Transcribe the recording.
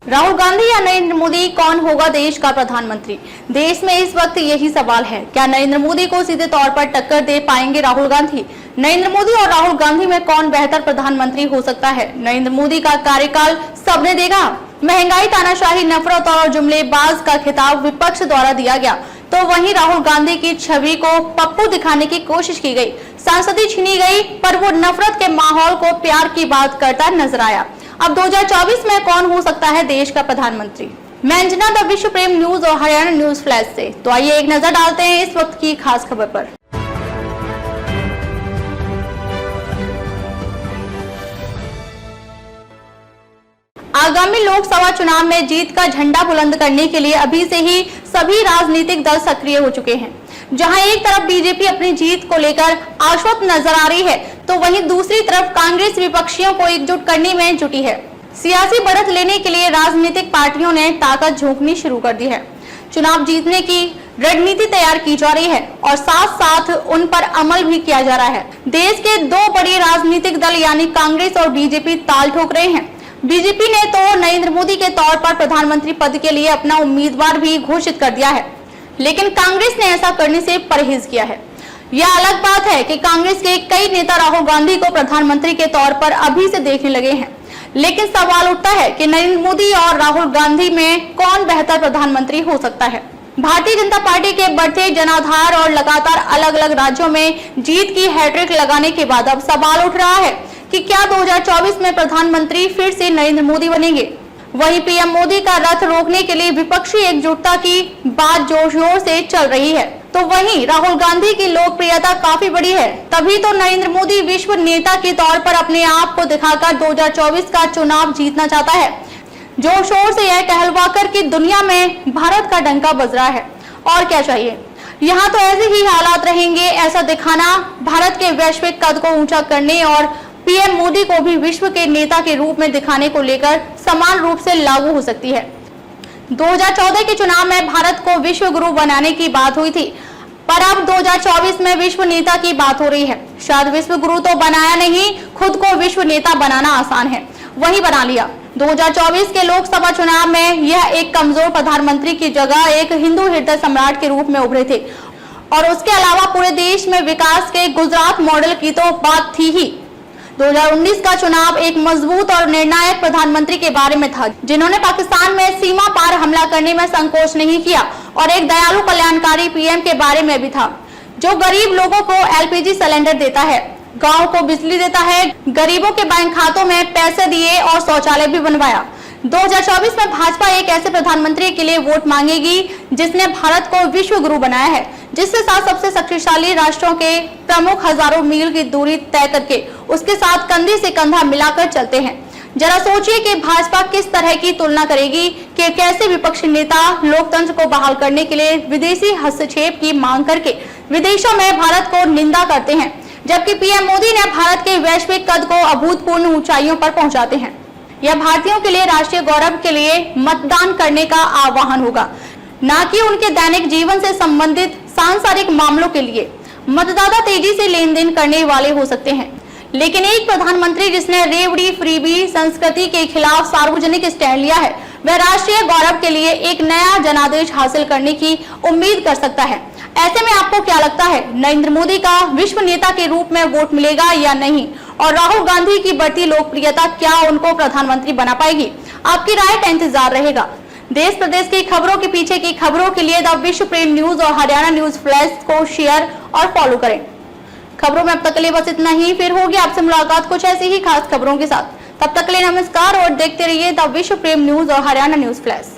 राहुल गांधी या नरेंद्र मोदी, कौन होगा देश का प्रधानमंत्री? देश में इस वक्त यही सवाल है। क्या नरेंद्र मोदी को सीधे तौर पर टक्कर दे पाएंगे राहुल गांधी? नरेंद्र मोदी और राहुल गांधी में कौन बेहतर प्रधानमंत्री हो सकता है? नरेंद्र मोदी का कार्यकाल सबने देखा। महंगाई, तानाशाही, नफरत और जुमलेबाज का खिताब विपक्ष द्वारा दिया गया, तो वहीं राहुल गांधी की छवि को पप्पू दिखाने की कोशिश की गई। सांसदी छीनी गई, पर वो नफरत के माहौल को प्यार की बात करता नजर आया। अब 2024 में कौन हो सकता है देश का प्रधानमंत्री? मैं अंजना द विश्व प्रेम न्यूज और हरियाणा न्यूज फ्लैश से। तो आइए एक नजर डालते हैं इस वक्त की खास खबर पर। आगामी लोकसभा चुनाव में जीत का झंडा बुलंद करने के लिए अभी से ही सभी राजनीतिक दल सक्रिय हो चुके हैं। जहां एक तरफ बीजेपी अपनी जीत को लेकर आश्वस्त नजर आ रही है, तो वहीं दूसरी तरफ कांग्रेस विपक्षियों को एकजुट करने में जुटी है। सियासी बढ़त लेने के लिए राजनीतिक पार्टियों ने ताकत झोंकनी शुरू कर दी है। चुनाव जीतने की रणनीति तैयार की जा रही है और साथ साथ उन पर अमल भी किया जा रहा है। देश के दो बड़े राजनीतिक दल यानी कांग्रेस और बीजेपी ताल ठोक रहे हैं। बीजेपी ने तो नरेंद्र मोदी के तौर पर प्रधानमंत्री पद के लिए अपना उम्मीदवार भी घोषित कर दिया है, लेकिन कांग्रेस ने ऐसा करने से परहेज किया है। यह अलग बात है कि कांग्रेस के कई नेता राहुल गांधी को प्रधानमंत्री के तौर पर अभी से देखने लगे हैं, लेकिन सवाल उठता है कि नरेंद्र मोदी और राहुल गांधी में कौन बेहतर प्रधानमंत्री हो सकता है। भारतीय जनता पार्टी के बढ़ते जनाधार और लगातार अलग अलग राज्यों में जीत की हैट्रिक लगाने के बाद अब सवाल उठ रहा है कि क्या 2024 में प्रधानमंत्री फिर से नरेंद्र मोदी बनेंगे? वहीं पीएम मोदी का रथ रोकने के लिए विपक्षी एकजुटता की बात जोर शोर से चल रही है, तो वहीं राहुल गांधी की लोकप्रियता काफी बड़ी है। तभी तो नरेंद्र मोदी विश्व नेता के तौर पर अपने आप को दिखाकर 2024 का चुनाव जीतना चाहता है। जोर शोर से यह कहलवाकर कि दुनिया में भारत का डंका बज रहा है। और क्या चाहिए? यहाँ तो ऐसे ही हालात रहेंगे। ऐसा दिखाना भारत के वैश्विक कद को ऊंचा करने और पीएम मोदी को भी विश्व के नेता के रूप में दिखाने को लेकर समान रूप से लागू हो सकती है। 2014 के चुनाव में भारत को विश्व गुरु बनाने की बात हुई थी, पर अब 2024 में विश्व नेता की बात हो रही है। शायद विश्व गुरु तो बनाया नहीं, खुद को विश्व नेता बनाना आसान है, वही बना लिया। 2024 के लोकसभा चुनाव में यह एक कमजोर प्रधानमंत्री की जगह एक हिंदू हृदय सम्राट के रूप में उभरे थे, और उसके अलावा पूरे देश में विकास के गुजरात मॉडल की तो बात थी ही। 2019 का चुनाव एक मजबूत और निर्णायक प्रधानमंत्री के बारे में था, जिन्होंने पाकिस्तान में सीमा पार हमला करने में संकोच नहीं किया, और एक दयालु कल्याणकारी पीएम के बारे में भी था, जो गरीब लोगों को एलपीजी सिलेंडर देता है, गांव को बिजली देता है, गरीबों के बैंक खातों में पैसे दिए और शौचालय भी बनवाया। 2024 में भाजपा एक ऐसे प्रधानमंत्री के लिए वोट मांगेगी जिसने भारत को विश्व गुरु बनाया है, जिसके साथ सबसे शक्तिशाली राष्ट्रों के प्रमुख हजारों मील की दूरी तय करके उसके साथ कंधे से कंधा मिलाकर चलते हैं। जरा सोचिए कि भाजपा किस तरह की तुलना करेगी कि कैसे विपक्षी नेता लोकतंत्र को बहाल करने के लिए विदेशी हस्तक्षेप की मांग करके विदेशों में भारत को निंदा करते हैं, जबकि पीएम मोदी ने भारत के वैश्विक कद को अभूतपूर्व ऊंचाइयों पर पहुंचाते हैं। यह भारतीयों के लिए राष्ट्रीय गौरव के लिए मतदान करने का आह्वान होगा, न कि उनके दैनिक जीवन से संबंधित सांसारिक मामलों के लिए। मतदाता तेजी से लेन देन करने वाले हो सकते हैं, लेकिन एक प्रधानमंत्री जिसने रेवड़ी फ्रीबी संस्कृति के खिलाफ सार्वजनिक स्टैंड लिया है, वह राष्ट्रीय गौरव के लिए एक नया जनादेश हासिल करने की उम्मीद कर सकता है। ऐसे में आपको क्या लगता है, नरेंद्र मोदी का विश्व नेता के रूप में वोट मिलेगा या नहीं? और राहुल गांधी की बढ़ती लोकप्रियता क्या उनको प्रधानमंत्री बना पाएगी? आपकी राय का इंतजार रहेगा। देश प्रदेश की खबरों के पीछे की खबरों के लिए द विश्व प्रेम न्यूज और हरियाणा न्यूज फ्लैश को शेयर और फॉलो करें। खबरों में अब तक के लिए बस इतना ही। फिर होगी आपसे मुलाकात कुछ ऐसी ही खास खबरों के साथ। तब तक के लिए नमस्कार और देखते रहिए द विश्व प्रेम न्यूज और हरियाणा न्यूज फ्लैश।